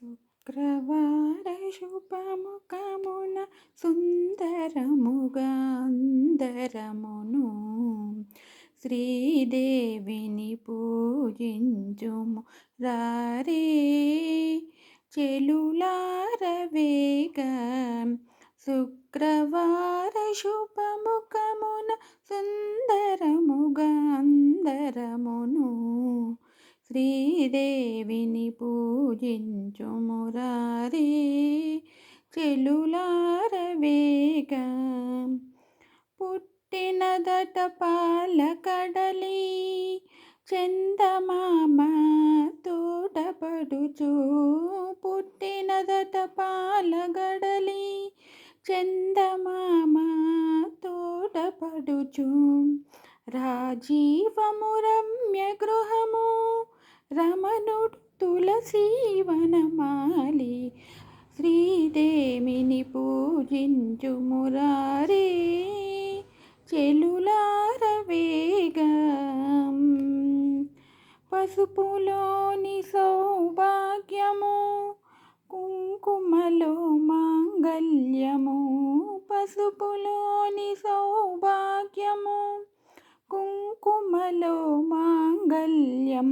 శుక్రవార శుభముఖమున సుందరముగా అందరమును శ్రీదేవిని పూజించుము రారే చెలులార వేగ. శుక్రవార శుభముఖమున సుందరముగా అందరమును శ్రీదేవిని పూజించుము రారే చెలులార వేగ. పుట్టినదట పాలకడలి చందమామ తోటపడుచు. పుట్టినదట పాలగడలి చందమామ తోటపడుచు. రాజీవము రమ్య గృహము రమణుడు తులసీవనమాలి శ్రీదేవిని పూజించుము రారే చెలులార వేగ. పసుపులోని సౌభాగ్యము కుంకుమలో మాంగల్యము. పసుపులోని సౌభాగ్యము కుంకుమలో మాంగల్యం.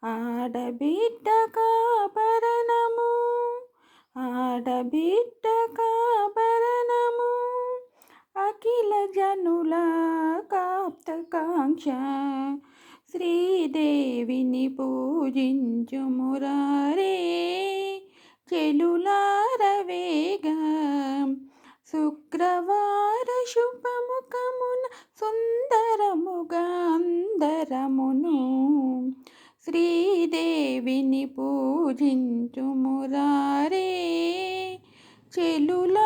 ఆడబిడ్డకాభరణము ఆడబిడ్డకాభరణము అఖిల జనుల కాప్తకాంక్ష శ్రీదేవిని పూజించుము రారే చెలులార వేగ. శుక్రవార శుభముఖమున సుందరముగా అందరమును శ్రీదేవిని పూజించుము రారే చెలులార